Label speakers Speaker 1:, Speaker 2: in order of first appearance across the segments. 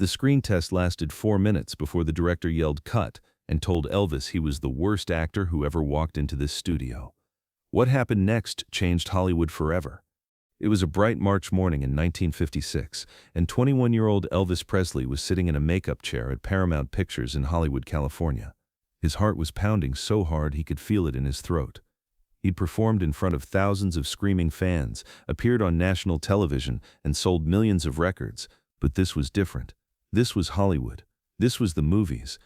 Speaker 1: The screen test lasted 4 minutes before the director yelled "cut" and told Elvis he was the worst actor who ever walked into this studio. What happened next changed Hollywood forever. It was a bright March morning in 1956, and 21-year-old Elvis Presley was sitting in a makeup chair at Paramount Pictures in Hollywood, California. His heart was pounding so hard he could feel it in his throat. He'd performed in front of thousands of screaming fans, appeared on national television, and sold millions of records. But this was different. This was Hollywood. This was the movies.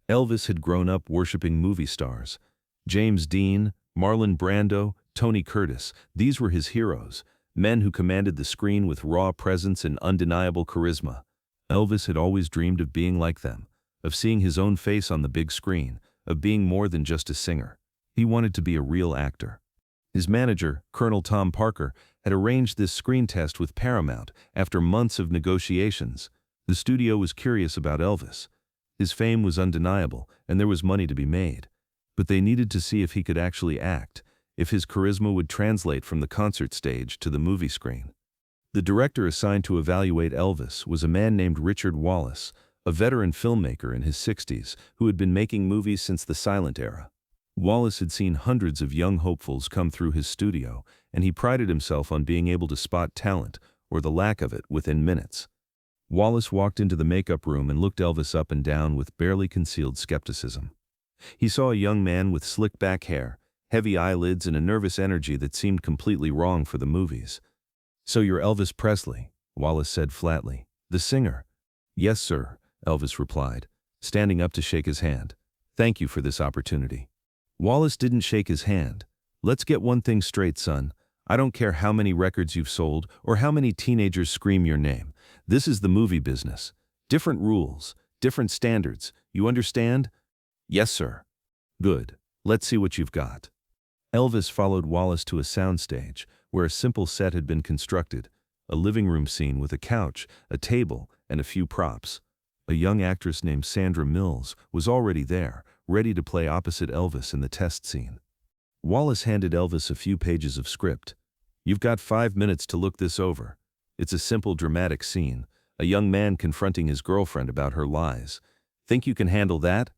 Speaker 1: Elvis had grown up worshiping movie stars. James Dean, Marlon Brando, Tony Curtis, these were his heroes. Men who commanded the screen with raw presence and undeniable charisma. Elvis had always dreamed of being like them, of seeing his own face on the big screen, of being more than just a singer. He wanted to be a real actor. His manager, Colonel Tom Parker, had arranged this screen test with Paramount after months of negotiations. The studio was curious about Elvis. His fame was undeniable, and there was money to be made. But they needed to see if he could actually act, if his charisma would translate from the concert stage to the movie screen. The director assigned to evaluate Elvis was a man named Richard Wallace, a veteran filmmaker in his 60s who had been making movies since the silent era. Wallace had seen hundreds of young hopefuls come through his studio, and he prided himself on being able to spot talent, or the lack of it, within minutes. Wallace walked into the makeup room and looked Elvis up and down with barely concealed skepticism. He saw a young man with slick back hair, heavy eyelids, and a nervous energy that seemed completely wrong for the movies. "So you're Elvis Presley," Wallace said flatly. "The singer?" "Yes, sir," Elvis replied, standing up to shake his hand. "Thank you for this opportunity." Wallace didn't shake his hand. "Let's get one thing straight, son. I don't care how many records you've sold or how many teenagers scream your name. This is the movie business. Different rules, different standards. You understand?" "Yes, sir." "Good. Let's see what you've got." Elvis followed Wallace to a soundstage where a simple set had been constructed, a living room scene with a couch, a table, and a few props. A young actress named Sandra Mills was already there, ready to play opposite Elvis in the test scene. Wallace handed Elvis a few pages of script. "You've got 5 minutes to look this over. It's a simple dramatic scene, a young man confronting his girlfriend about her lies. Think you can handle that?"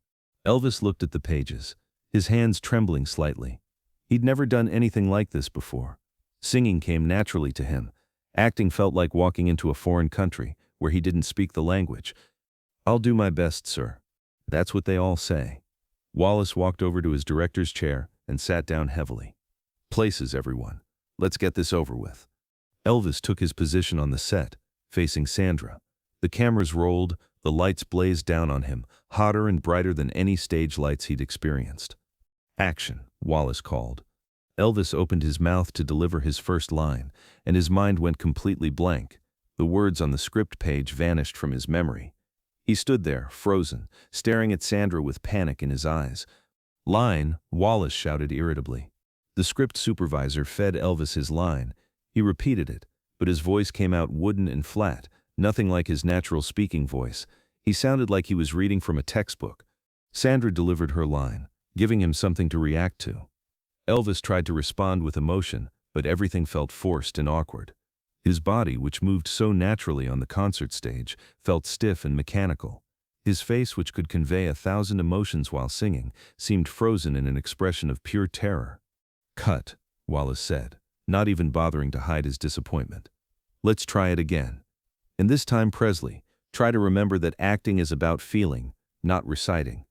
Speaker 1: Elvis looked at the pages, his hands trembling slightly. He'd never done anything like this before. Singing came naturally to him. Acting felt like walking into a foreign country where he didn't speak the language. "I'll do my best, sir." That's what they all say. Wallace walked over to his director's chair and sat down heavily. "Places, everyone. Let's get this over with." Elvis took his position on the set, facing Sandra. The cameras rolled, the lights blazed down on him, hotter and brighter than any stage lights he'd experienced. "Action," Wallace called. Elvis opened his mouth to deliver his first line, and his mind went completely blank. The words on the script page vanished from his memory. He stood there, frozen, staring at Sandra with panic in his eyes. "Line," Wallace shouted irritably. The script supervisor fed Elvis his line. He repeated it, but his voice came out wooden and flat, nothing like his natural speaking voice. He sounded like he was reading from a textbook. Sandra delivered her line, giving him something to react to. Elvis tried to respond with emotion, but everything felt forced and awkward. His body, which moved so naturally on the concert stage, felt stiff and mechanical. His face, which could convey 1,000 emotions while singing, seemed frozen in an expression of pure terror. "Cut," Wallace said, not even bothering to hide his disappointment. "Let's try it again. And this time, Presley, try to remember that acting is about feeling, not reciting."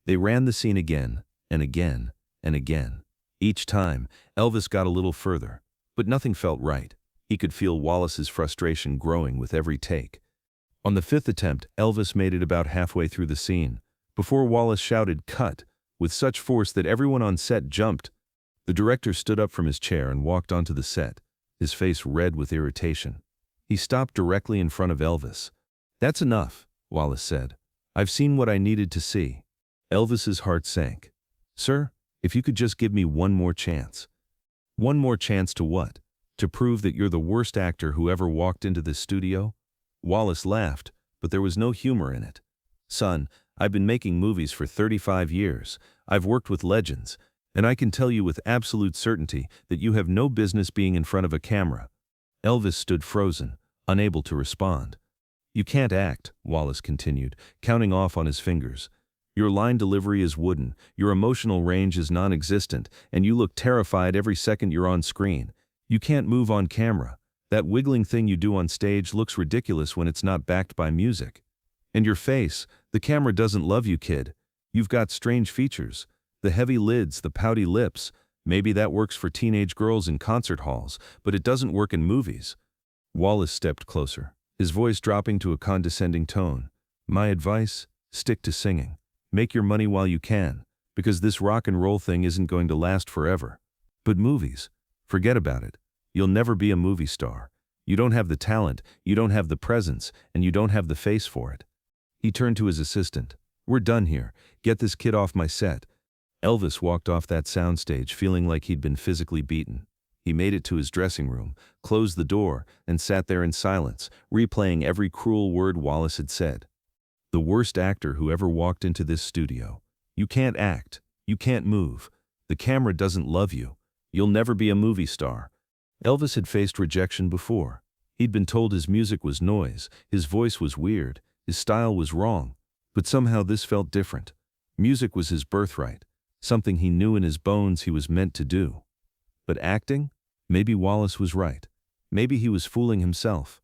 Speaker 1: They ran the scene again, and again, and again. Each time, Elvis got a little further, but nothing felt right. He could feel Wallace's frustration growing with every take. On the 5th attempt, Elvis made it about halfway through the scene, before Wallace shouted "cut" with such force that everyone on set jumped. The director stood up from his chair and walked onto the set, his face red with irritation. He stopped directly in front of Elvis. "That's enough," Wallace said. "I've seen what I needed to see." Elvis's heart sank. "Sir, if you could just give me one more chance." "One more chance to what? To prove that you're the worst actor who ever walked into this studio?" Wallace laughed, but there was no humor in it. "Son, I've been making movies for 35 years. I've worked with legends, and I can tell you with absolute certainty that you have no business being in front of a camera." Elvis stood frozen, unable to respond. You can't act, Wallace continued, counting off on his fingers. Your line delivery is wooden, your emotional range is non-existent, and you look terrified every second you're on screen. You can't move on camera. That wiggling thing you do on stage looks ridiculous when it's not backed by music. And your face, the camera doesn't love you, kid. You've got strange features. The heavy lids, the pouty lips. Maybe that works for teenage girls in concert halls, but it doesn't work in movies. Wallace stepped closer, his voice dropping to a condescending tone. My advice? Stick to singing. Make your money while you can, because this rock and roll thing isn't going to last forever. But movies? Forget about it. You'll never be a movie star. You don't have the talent, you don't have the presence, and you don't have the face for it. He turned to his assistant. We're done here. Get this kid off my set. Elvis walked off that soundstage feeling like he'd been physically beaten. He made it to his dressing room, closed the door, and sat there in silence, replaying every cruel word Wallace had said. The worst actor who ever walked into this studio. You can't act. You can't move. The camera doesn't love you. You'll never be a movie star. Elvis had faced rejection before. He'd been told his music was noise, his voice was weird, his style was wrong. But somehow this felt different. Music was his birthright, something he knew in his bones he was meant to do. But acting? Maybe Wallace was right. Maybe he was fooling himself.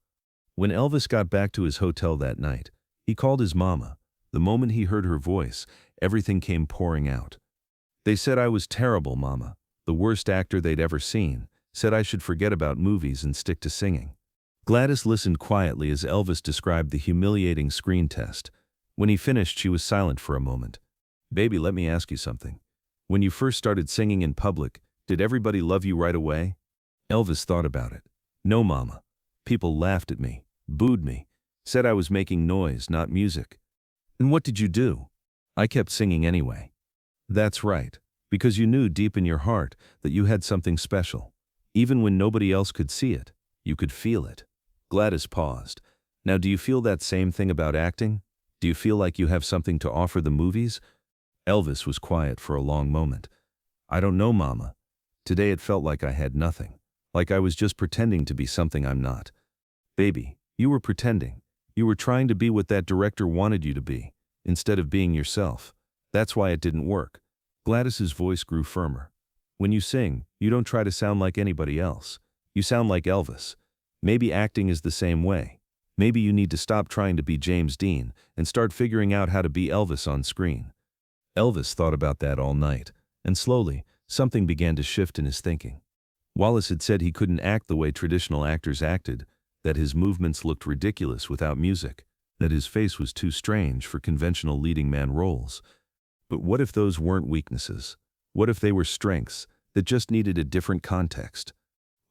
Speaker 1: When Elvis got back to his hotel that night, he called his mama. The moment he heard her voice, everything came pouring out. They said I was terrible, Mama. The worst actor they'd ever seen. Said I should forget about movies and stick to singing. Gladys listened quietly as Elvis described the humiliating screen test. When he finished, she was silent for a moment. Baby, let me ask you something. When you first started singing in public, did everybody love you right away? Elvis thought about it. No, Mama. People laughed at me, booed me, said I was making noise, not music. And what did you do? I kept singing anyway. That's right, because you knew deep in your heart that you had something special. Even when nobody else could see it, you could feel it. Gladys paused. Now, do you feel that same thing about acting? Do you feel like you have something to offer the movies? Elvis was quiet for a long moment. I don't know, Mama. Today it felt like I had nothing. Like I was just pretending to be something I'm not. Baby, you were pretending. You were trying to be what that director wanted you to be, instead of being yourself. That's why it didn't work. Gladys's voice grew firmer. When you sing, you don't try to sound like anybody else. You sound like Elvis. Maybe acting is the same way. Maybe you need to stop trying to be James Dean and start figuring out how to be Elvis on screen. Elvis thought about that all night, and slowly, something began to shift in his thinking. Wallace had said he couldn't act the way traditional actors acted, that his movements looked ridiculous without music, that his face was too strange for conventional leading man roles. But what if those weren't weaknesses? What if they were strengths that just needed a different context?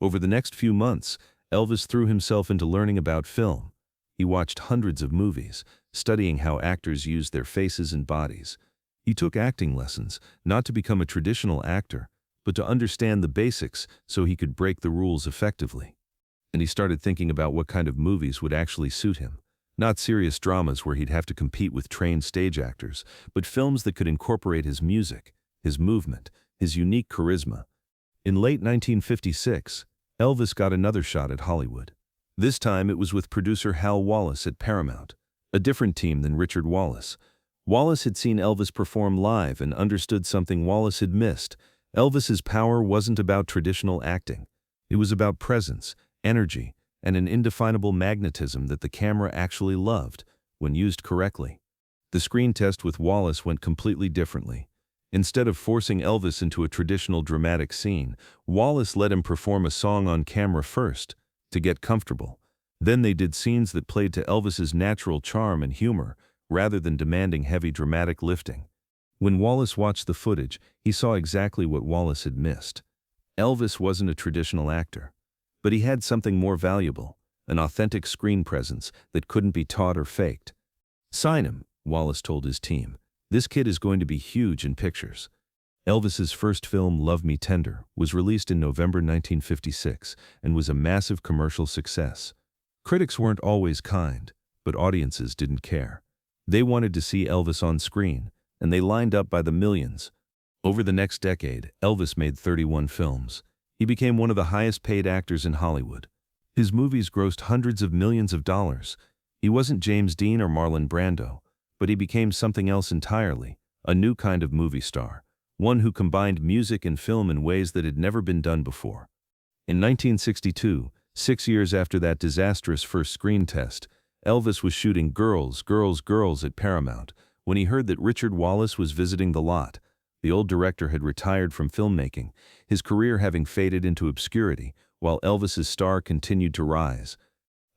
Speaker 1: Over the next few months, Elvis threw himself into learning about film. He watched hundreds of movies, studying how actors used their faces and bodies. He took acting lessons, not to become a traditional actor, but to understand the basics so he could break the rules effectively. And he started thinking about what kind of movies would actually suit him. Not serious dramas where he'd have to compete with trained stage actors, but films that could incorporate his music, his movement, his unique charisma. In late 1956, Elvis got another shot at Hollywood. This time it was with producer Hal Wallace at Paramount, a different team than Richard Wallace. Wallace had seen Elvis perform live and understood something Wallace had missed. Elvis's power wasn't about traditional acting. It was about presence, energy, and an indefinable magnetism that the camera actually loved when used correctly. The screen test with Wallace went completely differently. Instead of forcing Elvis into a traditional dramatic scene, Wallace let him perform a song on camera first, to get comfortable. Then they did scenes that played to Elvis's natural charm and humor, rather than demanding heavy dramatic lifting. When Wallace watched the footage, he saw exactly what Wallace had missed. Elvis wasn't a traditional actor, but he had something more valuable, an authentic screen presence that couldn't be taught or faked. Sign him, Wallace told his team. This kid is going to be huge in pictures. Elvis's first film, Love Me Tender, was released in November 1956 and was a massive commercial success. Critics weren't always kind, but audiences didn't care. They wanted to see Elvis on screen, and they lined up by the millions. Over the next decade, Elvis made 31 films. He became one of the highest-paid actors in Hollywood. His movies grossed hundreds of millions of dollars. He wasn't James Dean or Marlon Brando, but he became something else entirely, a new kind of movie star, one who combined music and film in ways that had never been done before. In 1962, 6 years after that disastrous first screen test, Elvis was shooting Girls, Girls, Girls at Paramount when he heard that Richard Wallace was visiting the lot. The old director had retired from filmmaking, his career having faded into obscurity, while Elvis's star continued to rise.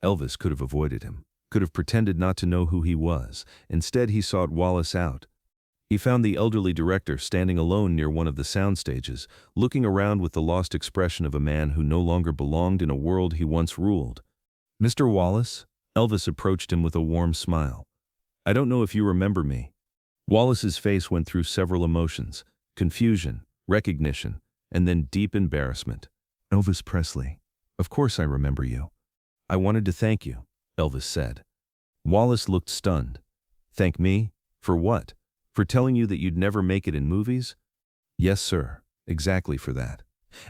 Speaker 1: Elvis could have avoided him, could have pretended not to know who he was. Instead, he sought Wallace out. He found the elderly director standing alone near one of the sound stages, looking around with the lost expression of a man who no longer belonged in a world he once ruled. "Mr. Wallace?" Elvis approached him with a warm smile. "I don't know if you remember me." Wallace's face went through several emotions: confusion, recognition, and then deep embarrassment. "Elvis Presley. Of course I remember you. I wanted to thank you," Elvis said. Wallace looked stunned. "Thank me? For what? For telling you that you'd never make it in movies?" "Yes, sir. Exactly for that."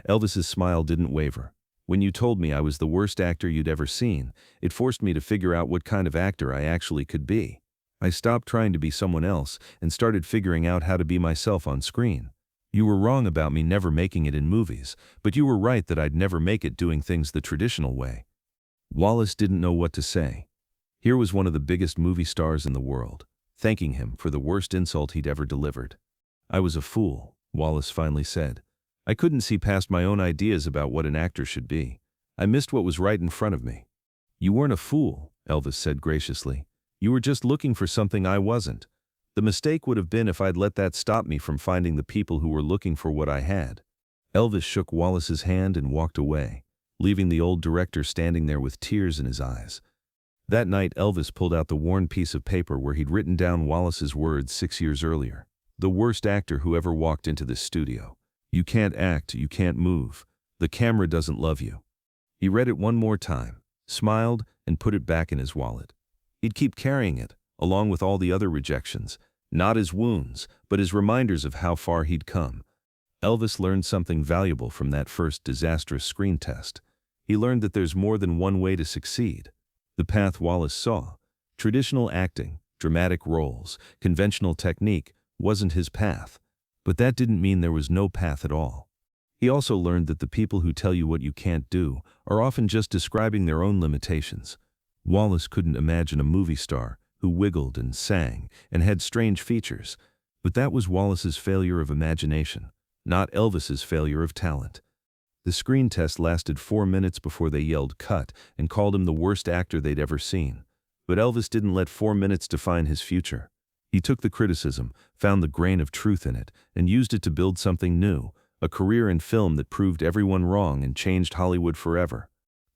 Speaker 1: Elvis's smile didn't waver. "When you told me I was the worst actor you'd ever seen, it forced me to figure out what kind of actor I actually could be. I stopped trying to be someone else and started figuring out how to be myself on screen. You were wrong about me never making it in movies, but you were right that I'd never make it doing things the traditional way." Wallace didn't know what to say. Here was one of the biggest movie stars in the world, thanking him for the worst insult he'd ever delivered. "I was a fool," Wallace finally said. "I couldn't see past my own ideas about what an actor should be. I missed what was right in front of me." "You weren't a fool," Elvis said graciously. "You were just looking for something I wasn't. The mistake would have been if I'd let that stop me from finding the people who were looking for what I had." Elvis shook Wallace's hand and walked away, leaving the old director standing there with tears in his eyes. That night, Elvis pulled out the worn piece of paper where he'd written down Wallace's words 6 years earlier. "The worst actor who ever walked into this studio. You can't act, you can't move. The camera doesn't love you." He read it one more time, smiled, and put it back in his wallet. He'd keep carrying it, along with all the other rejections, not as wounds, but as reminders of how far he'd come. Elvis learned something valuable from that first disastrous screen test. He learned that there's more than one way to succeed. The path Wallace saw, traditional acting, dramatic roles, conventional technique, wasn't his path. But that didn't mean there was no path at all. He also learned that the people who tell you what you can't do are often just describing their own limitations. Wallace couldn't imagine a movie star who wiggled and sang and had strange features, but that was Wallace's failure of imagination, not Elvis's failure of talent. The screen test lasted 4 minutes before they yelled "cut" and called him the worst actor they'd ever seen. But Elvis didn't let 4 minutes define his future. He took the criticism, found the grain of truth in it, and used it to build something new, a career in film that proved everyone wrong and changed Hollywood forever.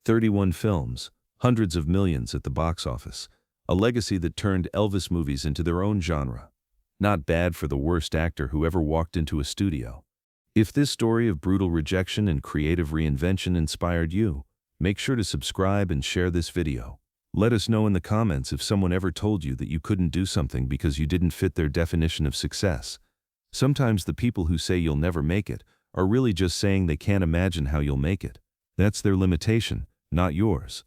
Speaker 1: 31 films, hundreds of millions at the box office, a legacy that turned Elvis movies into their own genre. Not bad for the worst actor who ever walked into a studio. If this story of brutal rejection and creative reinvention inspired you, make sure to subscribe and share this video. Let us know in the comments if someone ever told you that you couldn't do something because you didn't fit their definition of success. Sometimes the people who say you'll never make it are really just saying they can't imagine how you'll make it. That's their limitation, not yours.